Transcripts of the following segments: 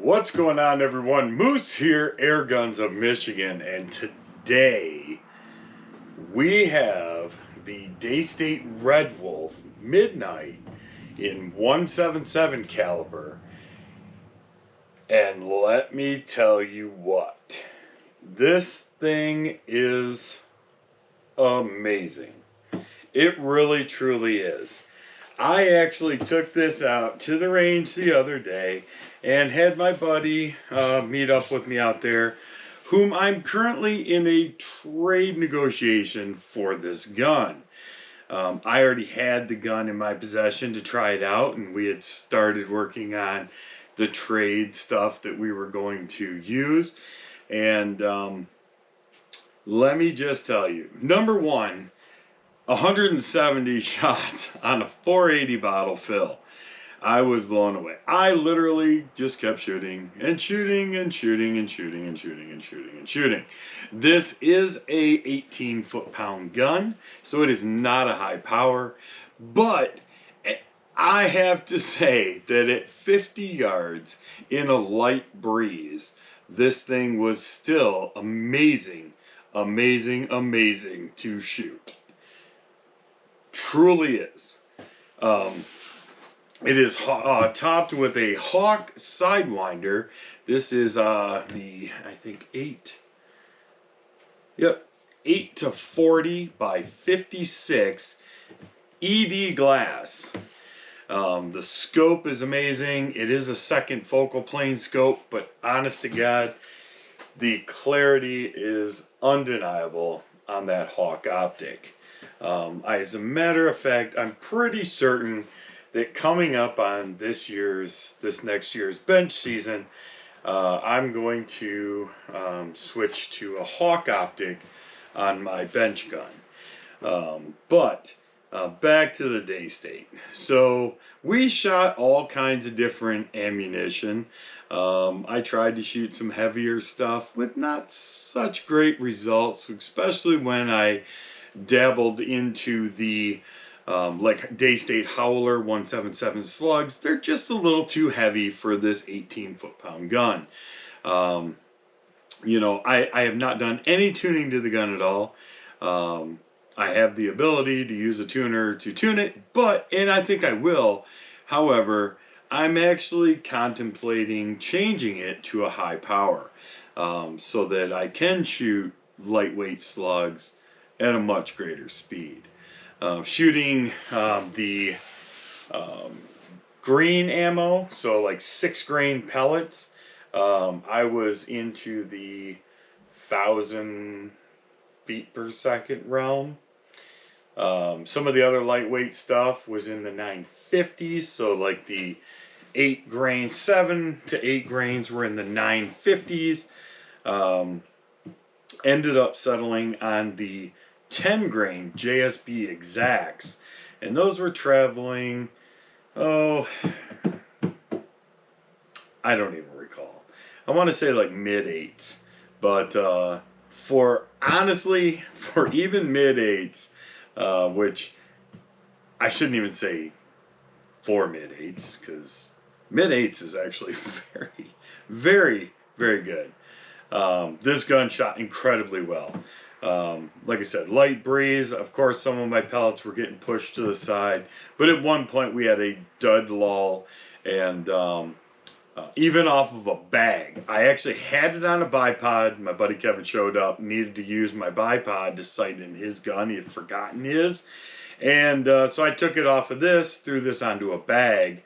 What's going on, everyone? Moose here, Airguns of Michigan, and today we have the Daystate Redwolf Midnight in 177 caliber. And let me tell you what, this thing is amazing. It really truly is. I actually took this out to the range the other day and had my buddy meet up with me out there, whom I'm currently in a trade negotiation for this gun. I already had the gun in my possession to try it out, and we had started working on the trade stuff that we were going to use. And let me just tell you, number one, 170 shots on a 480 bottle fill. I was blown away. I literally just kept shooting and shooting and shooting and shooting and shooting and shooting and shooting. This is a 18 foot-pound gun, so it is not a high power, but I have to say that at 50 yards in a light breeze, this thing was still amazing, amazing, amazing to shoot. Truly is. It is topped with a Hawk Sidewinder. This is I think 8 to 40 by 56 ED glass. The scope is amazing. It is a second focal plane scope, but honest to God, the clarity is undeniable on that Hawk optic. As a matter of fact, I'm pretty certain that coming up on this next year's bench season, I'm going to switch to a Hawk optic on my bench gun. But back to the Daystate. So we shot all kinds of different ammunition. I tried to shoot some heavier stuff with not such great results, especially when I dabbled into the like Daystate Howler 177 slugs. They're just a little too heavy for this 18 foot-pound gun. You know, I have not done any tuning to the gun at all. I have the ability to use a tuner to tune it, and I think I will. However, I'm actually contemplating changing it to a high power so that I can shoot lightweight slugs at a much greater speed. Shooting the green ammo, so like 6 grain pellets, I was into the 1,000 feet per second realm. Some of the other lightweight stuff was in the 950s, so like the 8 grains, 7 to 8 grains were in the 950s. Ended up settling on the 10 grain JSB exacts, and those were traveling, I don't even recall. I want to say like mid-8s, but for even mid-8s, which I shouldn't even say for mid-8s, because mid-8s is actually very, very, very good. This gun shot incredibly well. Like I said, light breeze. Of course, some of my pellets were getting pushed to the side, but at one point we had a dud lull, and even off of a bag. I actually had it on a bipod. My buddy Kevin showed up, needed to use my bipod to sight in his gun. He had forgotten his, and so I took it off of this, threw this onto a bag,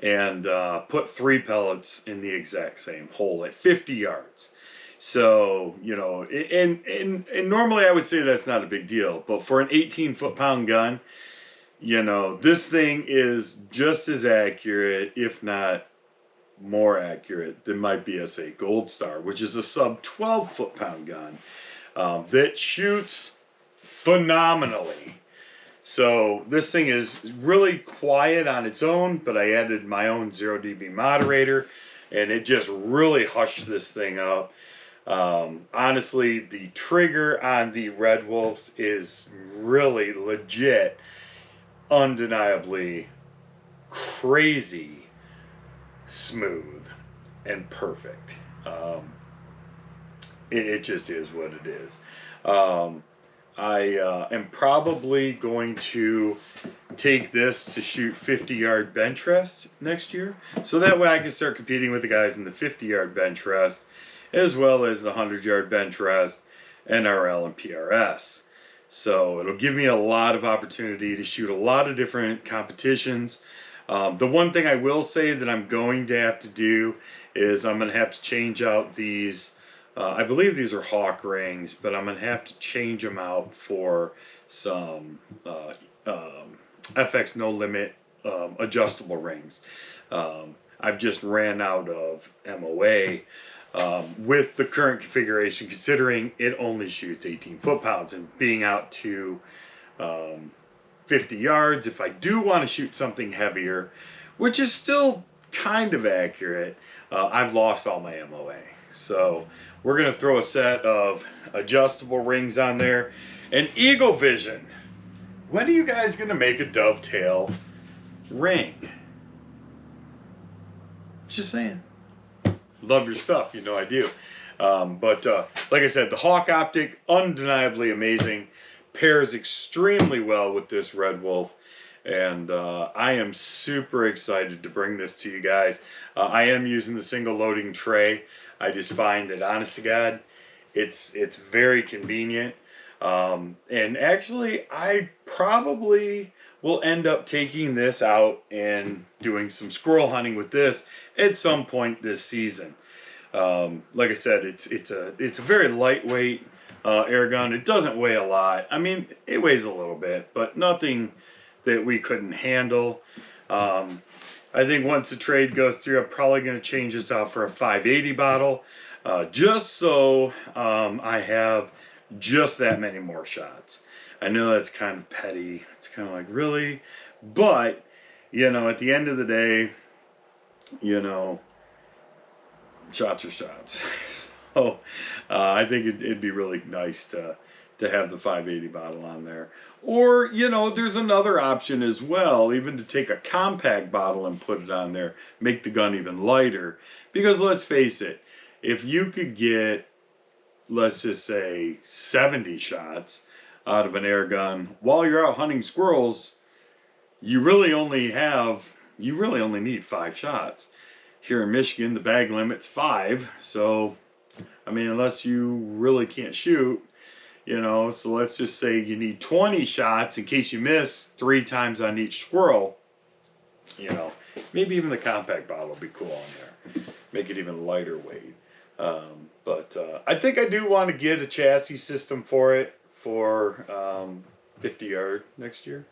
and put 3 pellets in the exact same hole at 50 yards. So, you know, and normally I would say that's not a big deal, but for an 18 foot-pound gun, you know, this thing is just as accurate, if not more accurate, than my BSA Gold Star, which is a sub 12 foot-pound gun that shoots phenomenally. So this thing is really quiet on its own, but I added my own 0 dB moderator, and it just really hushed this thing up. Honestly, the trigger on the Red Wolves is really legit, undeniably crazy smooth and perfect. It just is what it is. I am probably going to take this to shoot 50-yard bench rest next year, so that way I can start competing with the guys in the 50-yard bench rest, as well as the 100-yard bench rest, NRL and PRS. So it'll give me a lot of opportunity to shoot a lot of different competitions. The one thing I will say that I'm going to have to do is I'm going to have to change out these. I believe these are Hawk rings, but I'm going to have to change them out for some FX No Limit adjustable rings. I've just ran out of MOA with the current configuration, considering it only shoots 18 foot-pounds, and being out to 50 yards. If I do want to shoot something heavier, which is still kind of accurate, I've lost all my MOA. So we're going to throw a set of adjustable rings on there. And Eagle Vision, when are you guys going to make a dovetail ring? Just saying. Love your stuff, you know I do. But like I said, the Hawk Optic, undeniably amazing. Pairs extremely well with this Red Wolf. And I am super excited to bring this to you guys. I am using the single loading tray. I just find that, honest to God, it's very convenient. And actually, I probably will end up taking this out and doing some squirrel hunting with this at some point this season. Like I said, it's a very lightweight air gun. It doesn't weigh a lot. I mean, it weighs a little bit, but nothing that we couldn't handle. I think once the trade goes through, I'm probably going to change this out for a 580 bottle, just so I have just that many more shots. I know that's kind of petty. It's kind of like, really? But, you know, at the end of the day, you know, shots are shots. So I think it'd be really nice to have the 580 bottle on there. Or, you know, there's another option as well, even to take a compact bottle and put it on there, make the gun even lighter. Because let's face it, if you could get, let's just say, 70 shots out of an air gun while you're out hunting squirrels, you really only need 5 shots. Here in Michigan, the bag limit's 5, so I mean, unless you really can't shoot, you know, so let's just say you need 20 shots in case you miss 3 times on each squirrel. You know, maybe even the compact bottle will be cool on there. Make it even lighter weight. But I think I do want to get a chassis system for it for 50 yard next year.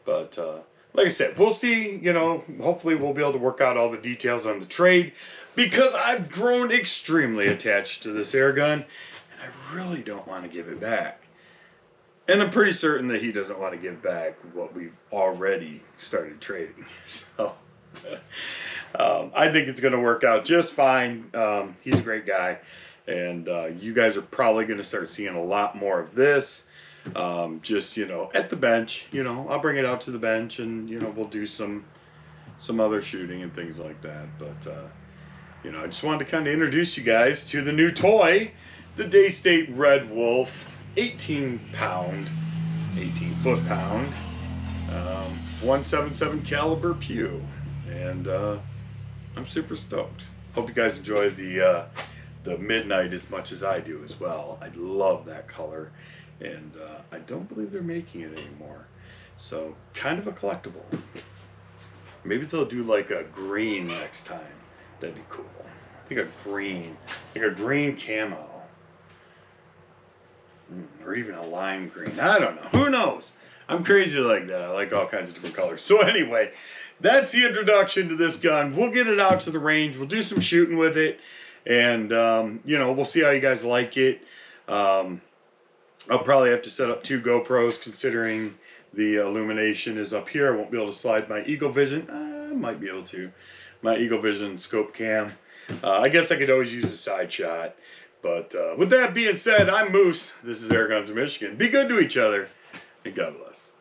But like I said, we'll see. You know, hopefully we'll be able to work out all the details on the trade, because I've grown extremely attached to this air gun, and I really don't want to give it back. And I'm pretty certain that he doesn't want to give back what we've already started trading. So I think it's going to work out just fine. He's a great guy, and you guys are probably going to start seeing a lot more of this. Just, you know, at the bench. You know, I'll bring it out to the bench, and, you know, we'll do some other shooting and things like that. But you know, I just wanted to kind of introduce you guys to the new toy, the Daystate Redwolf 18 foot-pound 177 caliber Pew, and I'm super stoked. Hope you guys enjoy the Midnight as much as I do as well. I love that color, and I don't believe they're making it anymore, so kind of a collectible. Maybe they'll do like a green next time. That'd be cool. I think a green, like a green camo. Or even a lime green. I don't know. Who knows? I'm crazy like that. I like all kinds of different colors. So anyway, that's the introduction to this gun. We'll get it out to the range. We'll do some shooting with it. And, you know, we'll see how you guys like it. I'll probably have to set up 2 GoPros, considering The illumination is up here. I won't be able to slide my Eagle Vision. I might be able to. My Eagle Vision scope cam. I guess I could always use a side shot. But with that being said, I'm Moose. This is Airguns of Michigan. Be good to each other, and God bless.